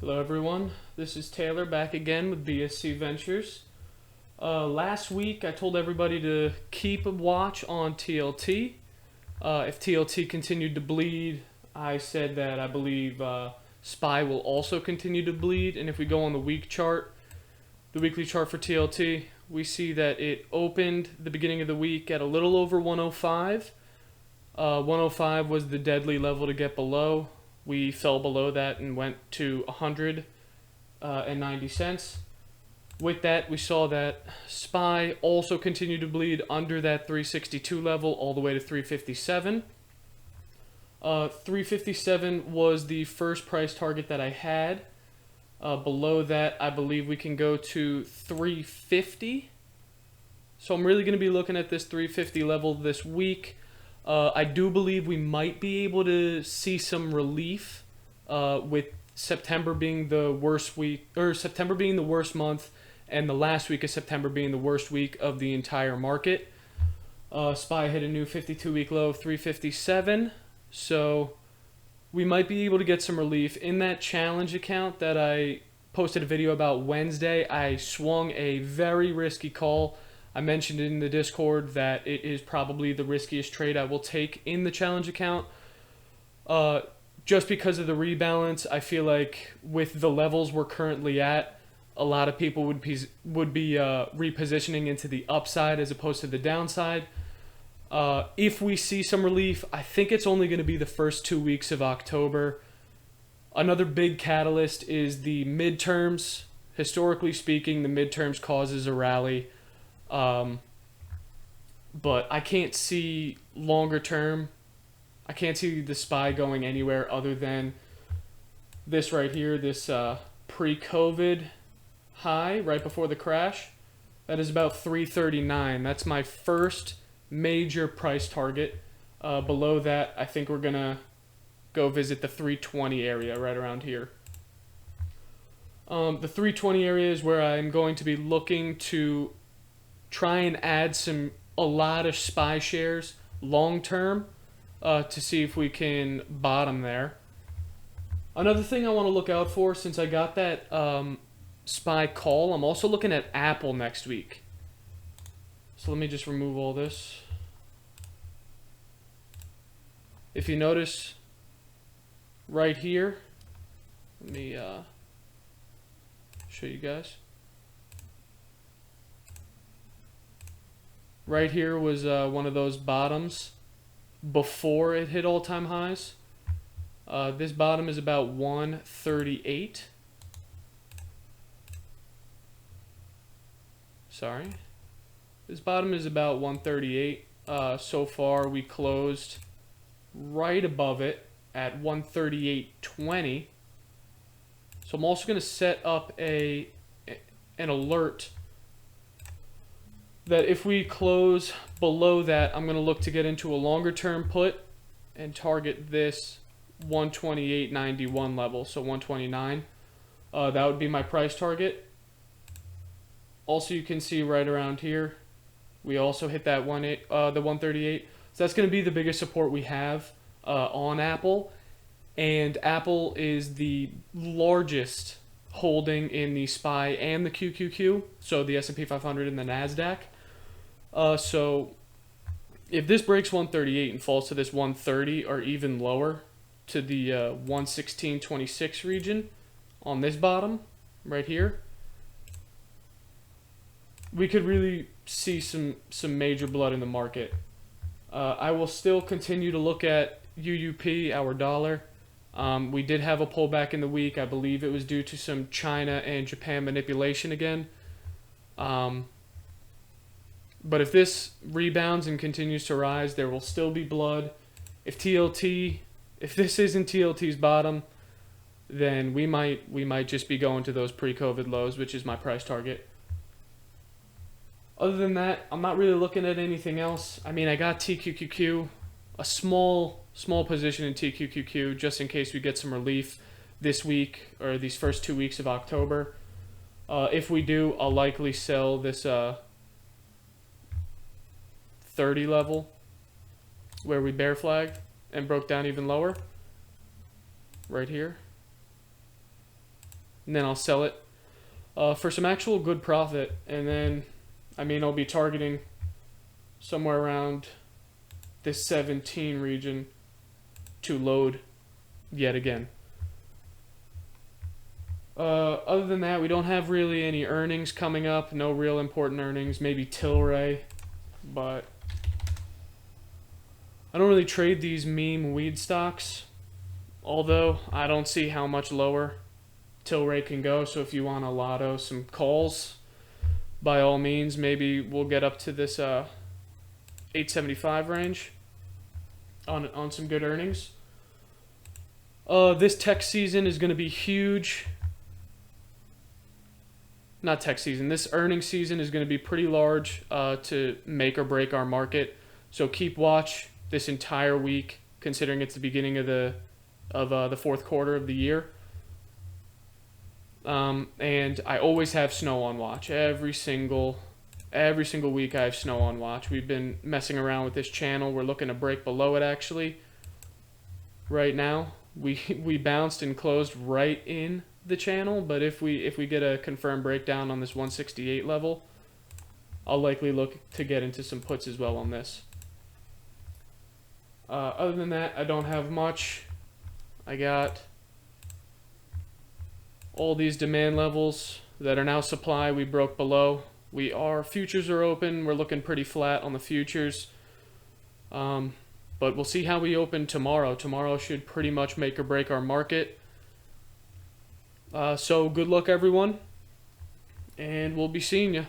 Hello everyone, this is Taylor back again with BSC Ventures. Last week I told everybody to keep a watch on TLT. If TLT continued to bleed, I said that I believe SPY will also continue to bleed, and if we go on the week chart, the weekly chart for TLT, we see that it opened the beginning of the week at a little over 105. 105 was the deadly level to get below. We fell below that and went to 190 cents. With that, we saw that SPY also continued to bleed under that 362 level all the way to 357. 357 was the first price target that I had. Below that, I believe we can go to 350. So I'm really going to be looking at this 350 level this week. I do believe we might be able to see some relief with September being the worst week, or September being the worst month, and the last week of September being the worst week of the entire market. SPY hit a new 52-week low of 357, so we might be able to get some relief. In that challenge account that I posted a video about Wednesday, I swung a very risky call. I mentioned in the Discord that it is probably the riskiest trade I will take in the challenge account. Just because of the rebalance, I feel like with the levels we're currently at, a lot of people would be repositioning into the upside as opposed to the downside. If we see some relief, I think it's only going to be the first 2 weeks of October. Another big catalyst is the midterms. Historically speaking, the midterms causes a rally. But I can't see longer term. I can't see the SPY going anywhere other than this right here, this pre-COVID high right before the crash. That is about 339. That's my first major price target. Below that, I think we're going to go visit the 320 area right around here. The 320 area is where I'm going to be looking to try and add a lot of SPY shares long term to see if we can bottom there. Another thing I want to look out for, since I got that SPY call, I'm also looking at Apple next week. So let me just remove all this. If you notice right here, let me show you guys. Right here was one of those bottoms before it hit all-time highs. This bottom is about 138. Sorry. This bottom is about 138. So far, we closed right above it at 138.20. So I'm also going to set up an alert that if we close below that, I'm going to look to get into a longer term put and target this 128.91 level, so 129. That would be my price target. Also, you can see right around here, we also hit that the 138. So that's going to be the biggest support we have on Apple, and Apple is the largest holding in the SPY and the QQQ, so the S&P 500 and the NASDAQ. So if this breaks 138 and falls to this 130 or even lower to the 116.26 region on this bottom right here, we could really see some major blood in the market. I will still continue to look at UUP, our dollar. We did have a pullback in the week. I believe it was due to some China and Japan manipulation again. But if this rebounds and continues to rise, there will still be blood. If this isn't TLT's bottom, then we might just be going to those pre-COVID lows, which is my price target. Other than that, I'm not really looking at anything else. I mean, I got TQQQ, a small position in TQQQ just in case we get some relief this week or these first 2 weeks of October. If we do, I'll likely sell this 30 level where we bear flagged and broke down even lower right here. and then I'll sell it for some actual good profit. And then, I mean, I'll be targeting somewhere around this 17 region to load yet again. Other than that, we don't have really any earnings coming up. No real important earnings. Maybe Tilray, but I don't really trade these meme weed stocks. Although I don't see how much lower Tilray can go. So if you want a lotto, some calls, by all means, maybe we'll get up to this 875 range on some good earnings. This tech season is going to be huge. Not tech season. This earnings season is going to be pretty large to make or break our market. So keep watch this entire week, considering it's the beginning of the fourth quarter of the year. And I always have snow on watch. Every single week I have snow on watch. We've been messing around with this channel. We're looking to break below it actually. Right now, we bounced and closed right in the channel, but if we get a confirmed breakdown on this 168 level, I'll likely look to get into some puts as well on this. Other than that, I don't have much. I got all these demand levels that are now supply. We broke below. Futures are open. We're looking pretty flat on the futures. But we'll see how we open tomorrow. Tomorrow should pretty much make or break our market. So good luck, everyone, and we'll be seeing you.